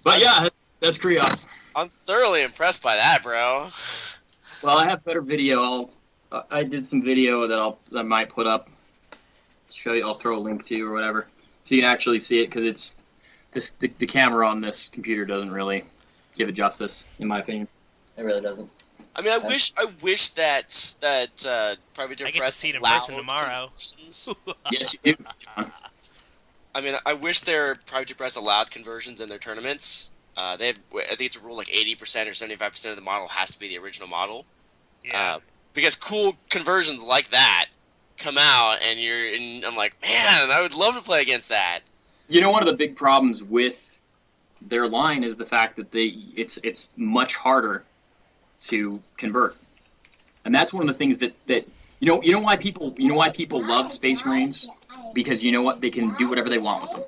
But yeah, that's Krios. I'm thoroughly impressed by that, bro. Well, I have better video. I did some video that I might put up to show you. I'll throw a link to or whatever, so you can actually see it because it's the camera on this computer doesn't really give it justice, in my opinion. It really doesn't. I mean, I wish that Private I get to Press see it in allowed person tomorrow. conversions. Yes, you do, John. I mean, I wish their Private Press allowed conversions in their tournaments. They have, I think it's a rule like 80% or 75% of the model has to be the original model. Yeah. Because cool conversions like that come out, and I'm like, man, I would love to play against that. You know, one of the big problems with their line is the fact that it's much harder to convert, and that's one of the things that you know why people love Space Marines, because you know what, they can do whatever they want with them.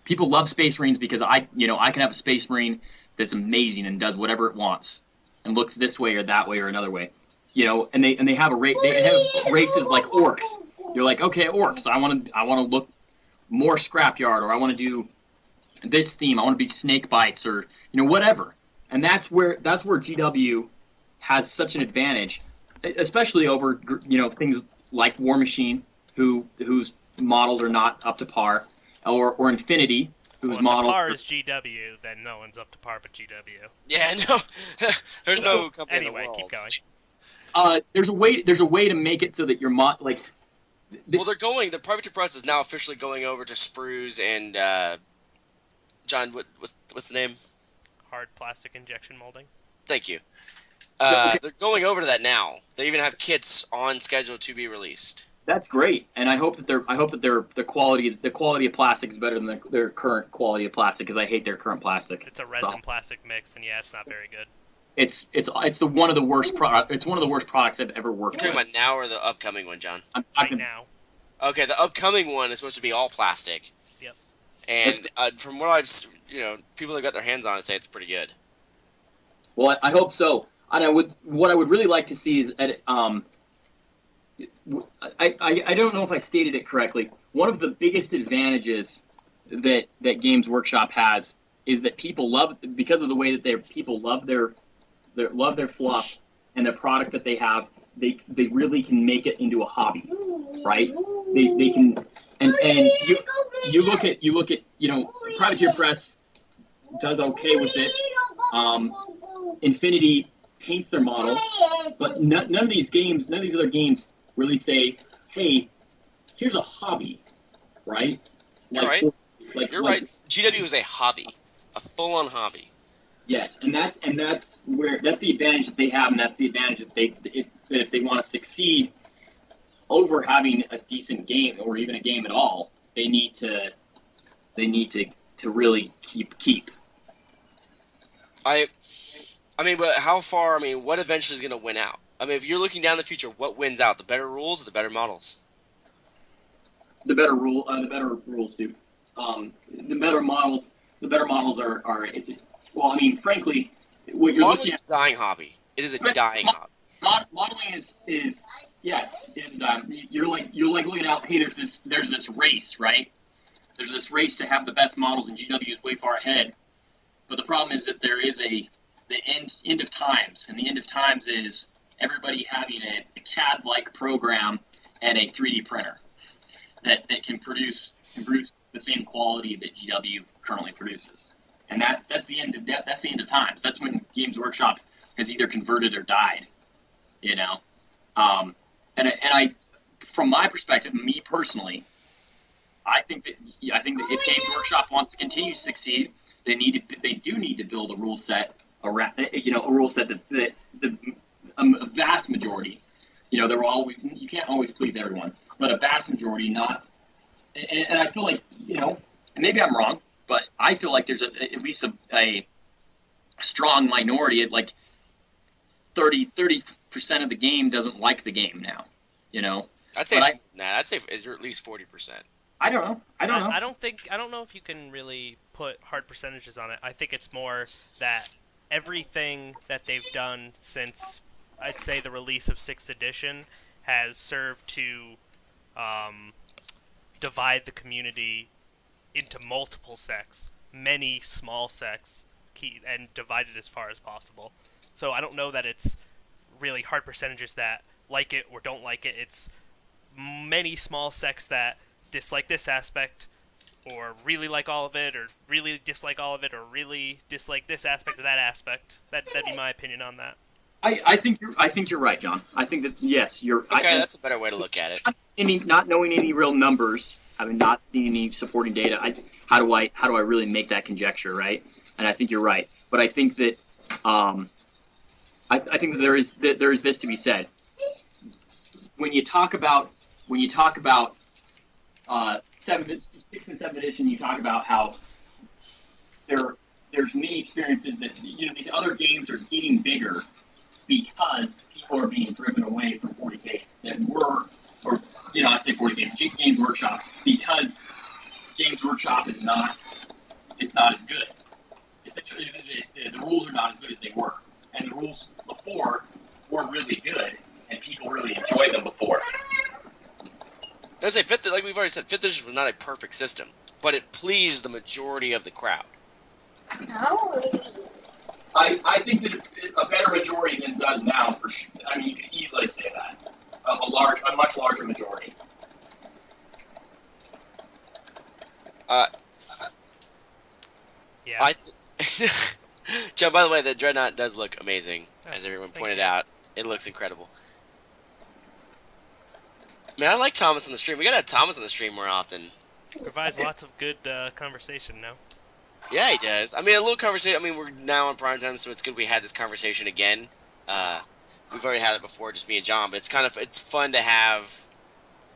People love Space Marines because I can have a Space Marine that's amazing and does whatever it wants and looks this way or that way or another way, and they have they have races like orcs. You're like, okay, orcs, I want to look more scrapyard, or I want to do this theme. I want to be snake bites, or whatever. And that's where GW has such an advantage, especially over things like Warmachine, whose models are not up to par, or Infinity, whose Well, if models the par is GW, then no one's up to par but GW. Yeah, no, there's no company in the Anyway, world. keep going. There's a way to make it so that your Well, the Private Press is now officially going over to sprues and John, what's the name? Hard plastic injection molding. Thank you. Okay. They're going over to that now. They even have kits on schedule to be released. That's great, and I hope that the quality of plastic is better than their current quality of plastic, because I hate their current plastic. It's a resin plastic mix, and yeah, it's not very good. It's one of the worst products I've ever worked You're talking with. about now or the upcoming one, John? I'm Right talking now. Okay, the upcoming one is supposed to be all plastic. Yep. And from what I've, people that got their hands on it say it's pretty good. Well, I hope so. And what I would really like to see is I don't know if I stated it correctly. One of the biggest advantages that Games Workshop has is that people love, because of the way that people love their fluff and the product that they have. They really can make it into a hobby, right? They can, and you look at Privateer Press does okay with it. Infinity paints their model, but none of these other games really say, hey, here's a hobby, right? You're right. You're right. GW is a hobby, a full-on hobby. Yes, and that's the advantage that they have, and that's the advantage that that if they want to succeed over having a decent game or even a game at all, they need to really keep. I mean, but how far? I mean, what eventually is going to win out? I mean, if you're looking down the future, what wins out? The better rules or the better models? The better rules do. The better models. The better models are. Well, I mean, frankly, what you're looking at. Modeling's a dying hobby. It is a dying hobby. Modeling is yes, it is dying. You're like looking out. Hey, there's this race, right? There's this race to have the best models, and GW is way far ahead. But the problem is that there is the end of times, and the end of times is everybody having a CAD-like program and a 3D printer that can produce the same quality that GW currently produces. And that's the end of times. That's when Games Workshop has either converted or died. And I, from my perspective, me personally, I think that if Games Workshop wants to continue to succeed, they do need to build a rule set around, a rule set that a vast majority, you can't always please everyone, but a vast majority not. And I feel like, and maybe I'm wrong, but I feel like there's at least a strong minority at like 30% of the game doesn't like the game now, I'd say I'd say you're at least 40%. I don't know. I don't know if you can really put hard percentages on it. I think it's more that everything that they've done since, I'd say, the release of 6th edition has served to divide the community into multiple sects. many small sects and divide it as far as possible. So I don't know that it's really hard percentages that like it or don't like it. It's many small sects that dislike this aspect, or really like all of it, or really dislike all of it, or really dislike this aspect or that aspect. That'd be my opinion on that. I think you're right, John. I think that yes, you're. Okay, that's a better way to look at it. Not knowing any real numbers, having not seen any supporting data, how do I really make that conjecture, right? And I think you're right. But I think that I think that there is this to be said. When you talk about 6th and 7th edition, you talk about how there's many experiences that these other games are getting bigger because people are being driven away from 40K that were, or I say 40K, Games Workshop, because Games Workshop is not as good. The rules are not as good as they were, and the rules before were really good, and people really enjoyed them before. I say fifth, like we've already said, 5th edition was not a perfect system, but it pleased the majority of the crowd. No. I think that a better majority than it does now, for sure. I mean, you could easily say that. A much larger majority. Yeah. John, by the way, the Dreadnought does look amazing, Oh, as everyone thank pointed you. out. It looks incredible. Man, I like Thomas on the stream. We gotta have Thomas on the stream more often. Provides lots of good conversation, no? Yeah, he does. I mean, a little conversation. I mean, we're now on prime time, so it's good we had this conversation again. We've already had it before, just me and John, but it's fun to have.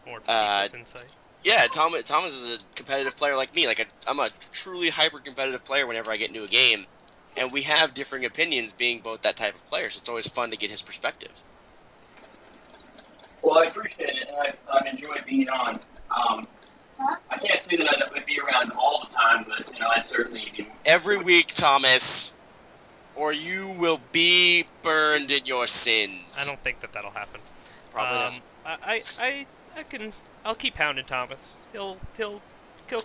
More people's insight. Yeah, Thomas is a competitive player like me. I'm a truly hyper-competitive player whenever I get into a game, and we have differing opinions being both that type of player, so it's always fun to get his perspective. Well, I appreciate it, and I've enjoyed being on. I can't say that I would be around all the time, but I certainly do. Every week, Thomas, or you will be burned in your sins. I don't think that'll happen. Probably not. I'll keep hounding Thomas. He'll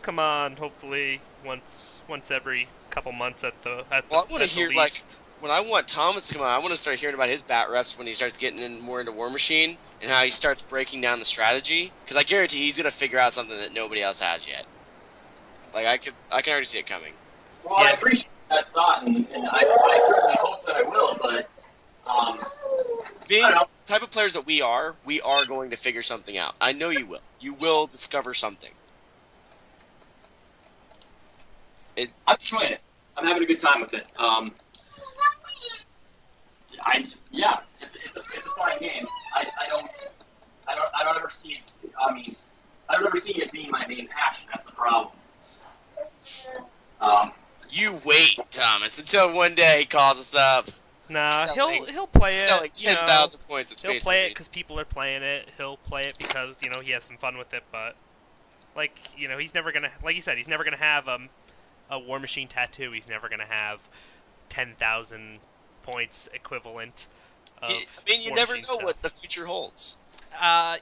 come on hopefully once every couple months at the Well, I want to at the hear least. when I want Thomas to come on, I want to start hearing about his bat reps when he starts getting more into Warmachine and how he starts breaking down the strategy. Because I guarantee he's gonna figure out something that nobody else has yet. Like I can already see it coming. Well, Yeah. I appreciate that thought, and I certainly hope that I will, but Being I don't know. the type of players that we are going to figure something out. I know you will. You will discover something. I'm enjoying it. I'm having a good time with it. It's a fun game. I don't ever see it. I mean, I don't ever see it being my main passion. That's the problem. You wait, Thomas, until one day he calls us up. Nah, selling- he'll play it. Selling 10,000 points of He'll Space play it Marine. because people are playing it. He'll play it because he has some fun with it. But he's never gonna, like you said, he's never gonna have a Warmachine tattoo. He's never gonna have 10,000 points equivalent. Of you never Warmachine know stuff. what the future holds. I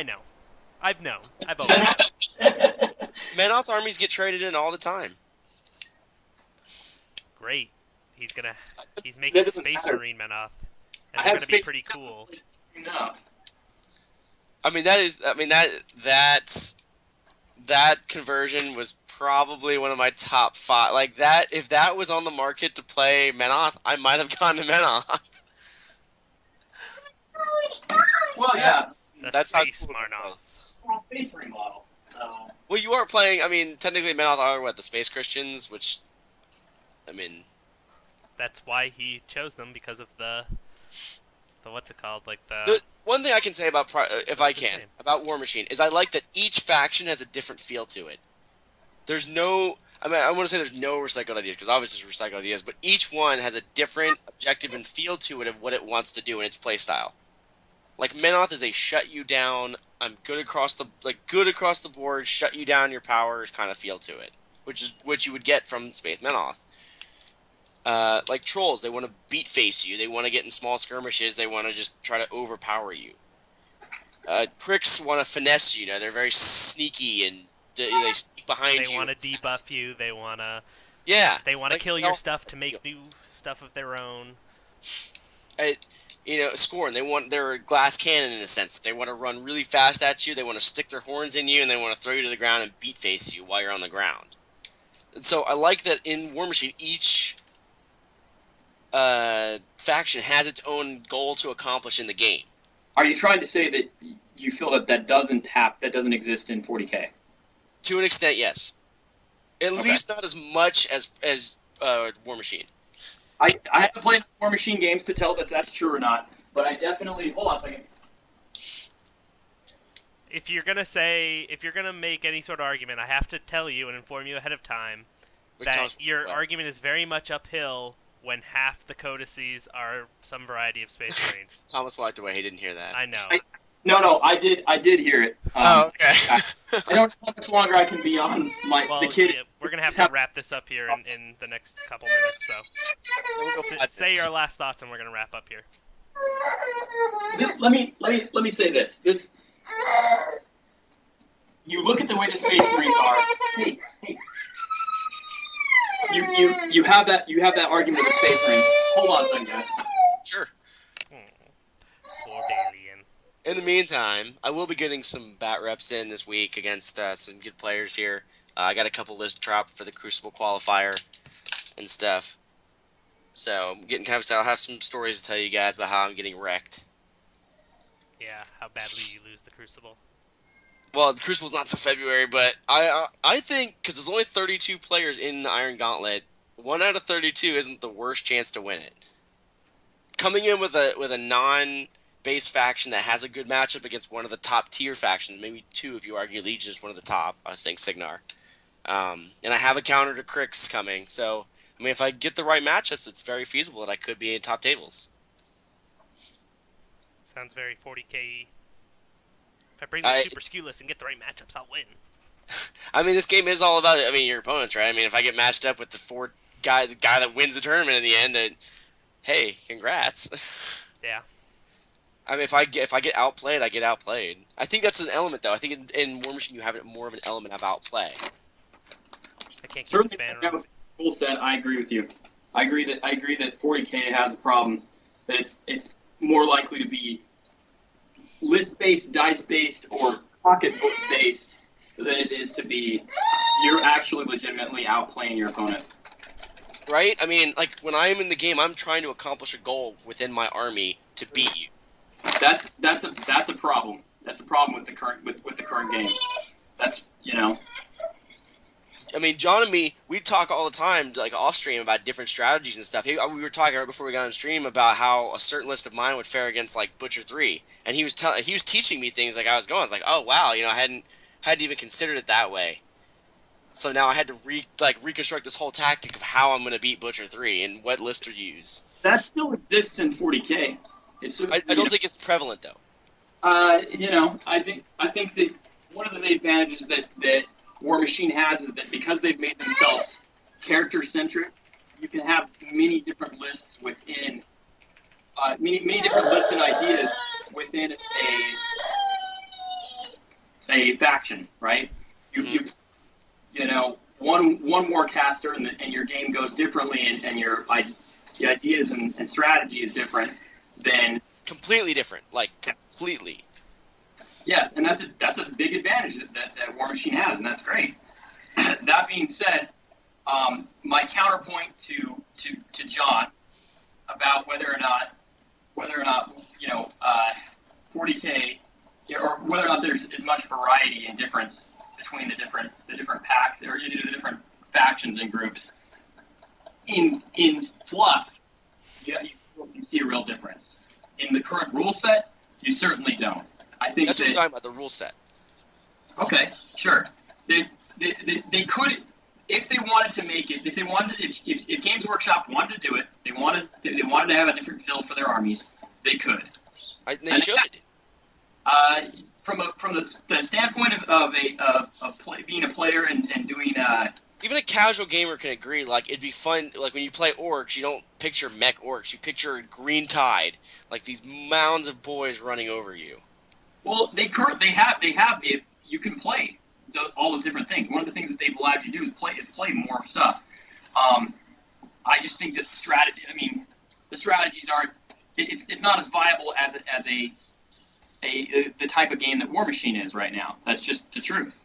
know. I've known. I've always known. Menoth's armies get traded in all the time. Great. He's making a doesn't Space matter. Marine Menoth, I and they're have gonna be Space pretty cool. Enough. That conversion was probably one of my top 5. Like that, if that was on the market to play Menoth, I might have gone to Menoth. Well, yeah, That's how Space cool it Marnoth. was. Space Marine model. So Well, you are playing. I mean, technically, Menoth are the Space Christians, which, I mean, That's why he chose them, because of the what's it called, like the one thing I can say about if I can name? about Warmachine is I like that each faction has a different feel to it. There's no. I mean, I want to say there's no recycled ideas, because obviously there's recycled ideas, but each one has a different objective and feel to it of what it wants to do in its playstyle. Like Menoth is a shut you down, I'm good across the board, shut you down your powers kind of feel to it, which is what you would get from Space Menoth. Like Trolls, they want to beat face you, they want to get in small skirmishes, they want to just try to overpower you. Pricks want to finesse you, they're very sneaky and they sneak behind you. They want to debuff you. They want to. Yeah. They want to Like, kill your stuff to make new stuff of their own. Scorn. They want their glass cannon in a sense. They want to run really fast at you. They want to stick their horns in you, and they want to throw you to the ground and beat face you while you're on the ground. And so I like that in Warmachine, each faction has its own goal to accomplish in the game. Are you trying to say that you feel that doesn't exist in 40K? To an extent, yes. At least not as much as Warmachine. I haven't played Warmachine games to tell that that's true or not, but I definitely... Hold on a second. If you're gonna make any sort of argument, I have to tell you and inform you ahead of time that your argument is very much uphill when half the codices are some variety of Space Marines. Thomas walked away. He didn't hear that. I know. No, I did hear it. Okay. I don't know how much longer I can be on the kid. Yeah, we're going to have to wrap this up here in the next couple minutes, so say your last thoughts and we're going to wrap up here. Let me say this. You look at the way the Space Marines are. Hey. You have that argument with the Space Marines. Hold on a second, guys. Sure. Poor Dalian. In the meantime, I will be getting some bat reps in this week against some good players here. I got a couple lists dropped for the Crucible qualifier and stuff. So I'm getting I'll have some stories to tell you guys about how I'm getting wrecked. Yeah, how badly you lose the Crucible. Well, the Crucible's not till February, but I think because there's only 32 players in the Iron Gauntlet, 1 out of 32 isn't the worst chance to win it. Coming in with a non-base faction that has a good matchup against one of the top tier factions, maybe 2 if you argue Legion is one of the top. I was saying Signar, and I have a counter to Crix coming. So I mean, if I get the right matchups, it's very feasible that I could be in top tables. Sounds very 40K. If I bring the super skew list and get the right matchups, I'll win. I mean, this game is all about, your opponents, right? I mean, if I get matched up with the guy that wins the tournament in the end, hey, congrats. Yeah. I mean, if I get outplayed, I get outplayed. I think that's an element, though. I think in Warmachine you have more of an element of outplay. I can't keep Certainly, the span full set. I agree with you. I agree that 40K has a problem. That it's more likely to be list-based, dice-based, or pocketbook-based than it is to be you're actually legitimately outplaying your opponent. Right? I mean, like, when I'm in the game, I'm trying to accomplish a goal within my army to beat you. That's a problem. That's a problem with the current game. That's, I mean, John and me, we talk all the time, like off stream, about different strategies and stuff. We were talking right before we got on stream about how a certain list of mine would fare against like Butcher 3, and he was teaching me things like I was going. I was like, oh wow, I hadn't even considered it that way. So now I had to reconstruct this whole tactic of how I'm going to beat Butcher 3 and what list to use. That still exists in 40K. I don't think it's prevalent though. I think that one of the advantages that Warmachine has is that because they've made themselves character-centric, you can have many different lists within, many different lists and ideas within a faction, right? One more caster and your game goes differently, and your ideas and strategy is different than completely different, like completely. Yes, and that's a big advantage that Warmachine has, and that's great. That being said, my counterpoint to John about whether or not 40K or whether or not there's as much variety and difference between the different packs or the different factions and groups in fluff, you see a real difference. In the current rule set, you certainly don't. I think that's what I'm talking about, the rule set. Okay, sure. They could, if they wanted to make it, if Games Workshop wanted to do it, they wanted to have a different feel for their armies, they could. They should. From the standpoint of being a player and doing. Even a casual gamer can agree. Like, it'd be fun. Like, when you play orcs, you don't picture mech orcs. You picture green tide, like these mounds of boys running over you. Well, they have. You can play all those different things. One of the things that they've allowed you to do is play more stuff. I just think that the strategies aren't. It's not as viable as the type of game that Warmachine is right now. That's just the truth.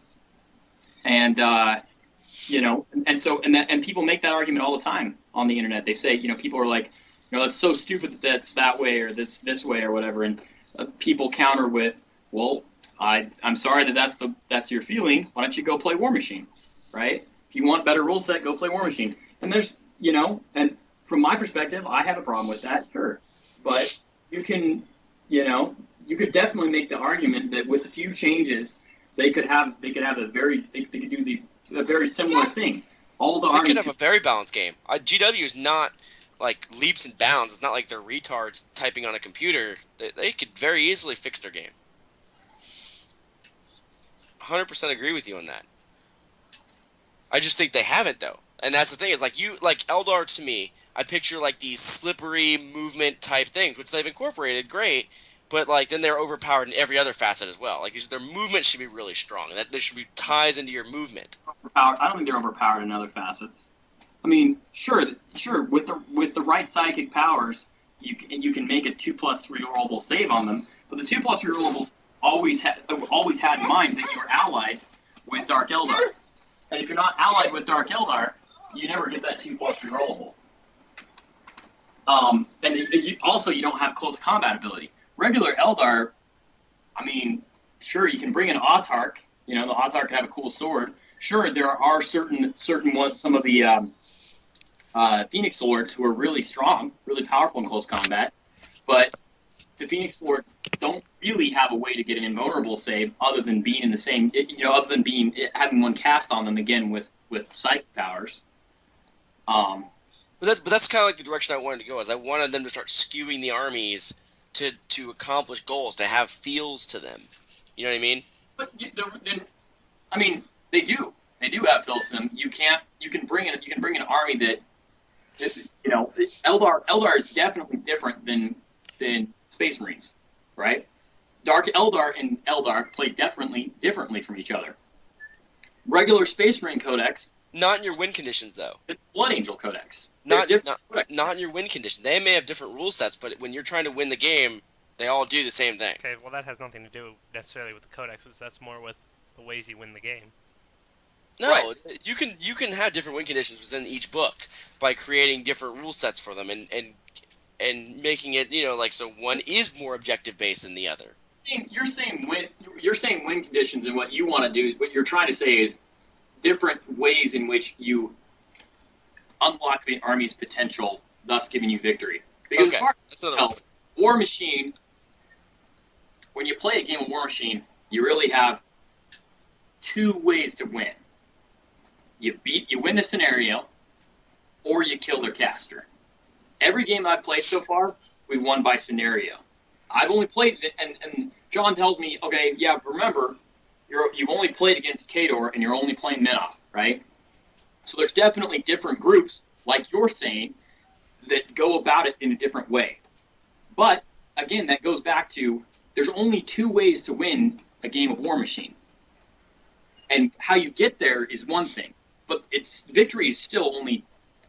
And and people make that argument all the time on the internet. They say, people are like, that's so stupid that that's that way or that's this way or whatever. And people counter with, well, I'm sorry that's your feeling. Why don't you go play Warmachine, right? If you want better rule set, go play Warmachine. And there's, and from my perspective, I have a problem with that, sure. But you can, you could definitely make the argument that with a few changes, they could do a very similar thing. They could have a very balanced game. GW is not like leaps and bounds. It's not like they're retards typing on a computer. They could very easily fix their game. 100% agree with you on that. I just think they haven't, though. And that's the thing, is like Eldar, to me, I picture like these slippery movement type things, which they've incorporated, great, but like then they're overpowered in every other facet as well. Like their movement should be really strong, and that there should be ties into your movement. I don't think they're overpowered in other facets. I mean, sure, with the right psychic powers, you can make a 2+3 rollable save on them, but the 2+3 rollables always had in mind that you're allied with Dark Eldar, and if you're not allied with Dark Eldar, you never get that 2+3 rollable. And you don't have close combat ability. Regular Eldar, I mean, sure, you can bring an Autarch. The Autarch can have a cool sword. Sure, there are certain ones, some of the Phoenix Lords who are really strong, really powerful in close combat, but the Phoenix Lords don't really have a way to get an invulnerable save other than being in the same, having one cast on them again with psychic powers. But that's kind of like the direction I wanted to go. Is I wanted them to start skewing the armies to accomplish goals, to have feels to them. You know what I mean? But they do. They do have feels to them. You can bring an army that, Eldar is definitely different than Space Marines, right? Dark Eldar and Eldar play differently from each other. Regular Space Marine Codex. Not in your win conditions, though. It's Blood Angel Codex. Not in your win conditions. They may have different rule sets, but when you're trying to win the game, they all do the same thing. Okay, well that has nothing to do necessarily with the codexes. That's more with the ways you win the game. No, right. you can have different win conditions within each book by creating different rule sets for them and making it, so one is more objective based than the other. You're saying win conditions, and what you want to do, what you're trying to say is different ways in which you unlock the army's potential, thus giving you victory. Because okay, as far as I can tell, Warmachine, when you play a game of Warmachine, you really have two ways to win. You win the scenario, or you kill their caster. Every game I've played so far, we won by scenario. I've only played it, and John tells me, okay, yeah, remember, you've only played against Khador, and you're only playing Minoff, right? So there's definitely different groups, like you're saying, that go about it in a different way. But, again, that goes back to, there's only two ways to win a game of Warmachine. And how you get there is one thing, but victory is still only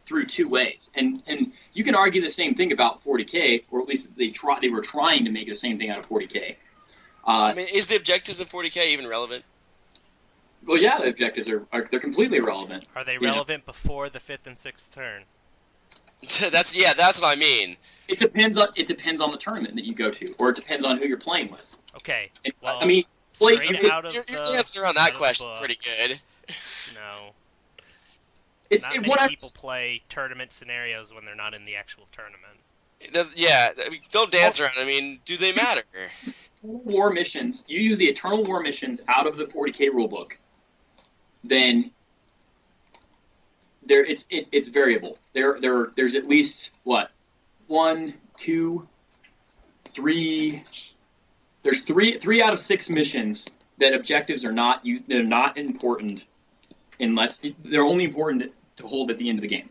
through two ways. And you can argue the same thing about 40K, or at least they were trying to make the same thing out of 40K. Is the objectives in 40K even relevant? Well, yeah, the objectives they're completely relevant. Are they relevant before the 5th and 6th turn? That's what I mean. It depends on the tournament that you go to, or it depends on who you're playing with. Okay. Well, you're dancing around that question pretty good. No. Not many people play tournament scenarios when they're not in the actual tournament. Yeah, don't dance around. Do they matter? War missions. You use the Eternal War missions out of the 40K rulebook. Then it's variable. There's at least what, 1, 2, 3. There's three out of 6 missions that objectives are not important unless they're only important to hold at the end of the game.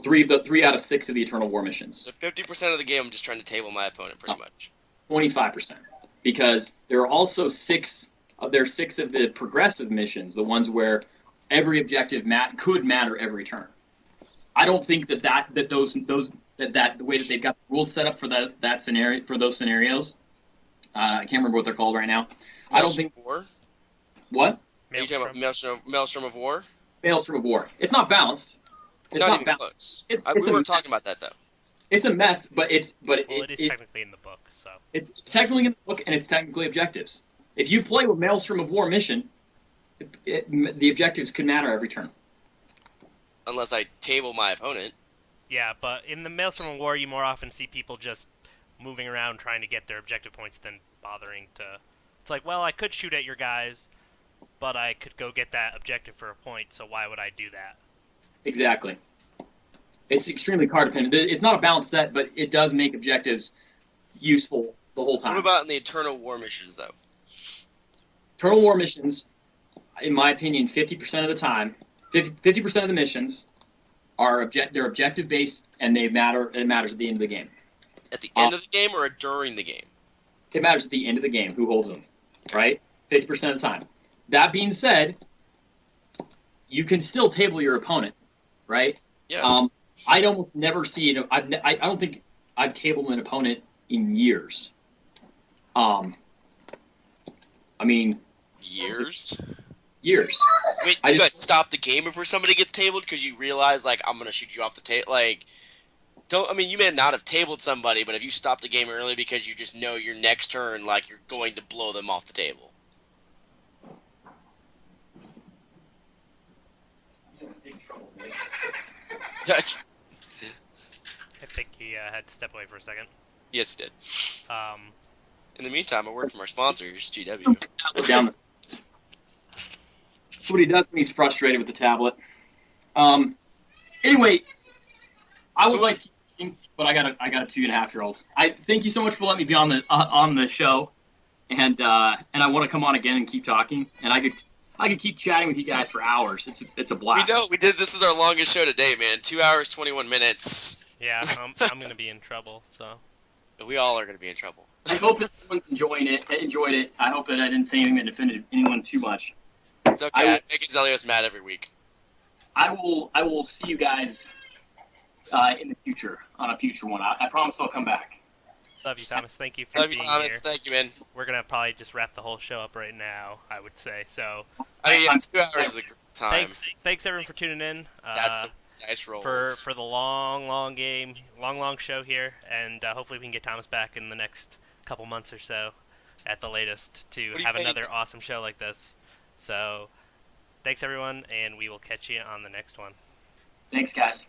3 out of 6 of the Eternal War missions. So 50% of the game, I'm just trying to table my opponent, pretty much. 25%, because there are also 6 there's 6 of the progressive missions, the ones where every objective could matter every turn. I don't think that the way that they've got the rules set up for that scenario, for those scenarios, I can't remember what they're called right now. Maelstrom I don't think. of War? What? Are you talking about Maelstrom of War? Maelstrom of War. It's not balanced. It's not not even balanced. close. We weren't talking about that though. It's a mess, but it is technically in the book, so. It's technically in the book, and it's technically objectives. If you play with Maelstrom of War mission, the objectives could matter every turn. Unless I table my opponent. Yeah, but in the Maelstrom of War, you more often see people just moving around trying to get their objective points than bothering to... It's like, well, I could shoot at your guys, but I could go get that objective for a point, so why would I do that? Exactly. It's extremely card dependent. It's not a balanced set, but it does make objectives useful the whole time. What about in the Eternal War missions, though? Eternal War missions, in my opinion, 50% of the time, 50% of the missions are they're objective based, and it matters at the end of the game. At the end of the game or during the game? It matters at the end of the game who holds them, right? 50% of the time. That being said, you can still table your opponent, right? Yes. I almost never see I don't think I've tabled an opponent in years. I mean, years. Wait, you guys stop the game before somebody gets tabled because you realize, like, I'm gonna shoot you off the table? Like, you may not have tabled somebody, but if you stop the game early because you just know your next turn, like, you're going to blow them off the table. I think he had to step away for a second. Yes, he did. In the meantime, a word from our sponsors, GW. Down That's what he does when he's frustrated with the tablet. Anyway, I would like to keep, but I got a 2.5-year-old. I thank you so much for letting me be on the show, and I want to come on again and keep talking. And I could keep chatting with you guys for hours. It's a blast. We know we did. This is our longest show to date, man. 2 hours 21 minutes. Yeah, I'm gonna be in trouble. So we all are gonna be in trouble. I hope that everyone's enjoyed it. I hope that I didn't say anything that offended anyone too much. It's okay. I make Zelios mad every week. I will see you guys in the future on a future one. I promise I'll come back. Love you, Thomas. Thank you for being here. Thank you, man. We're gonna probably just wrap the whole show up right now, I would say. So. Yeah, 2 hours is a great time. Thanks everyone for tuning in. That's the nice rolls. For the long game, long show here, and hopefully we can get Thomas back in the next couple months or so, at the latest, to have another awesome show like this. So, thanks everyone, and we will catch you on the next one. Thanks, guys.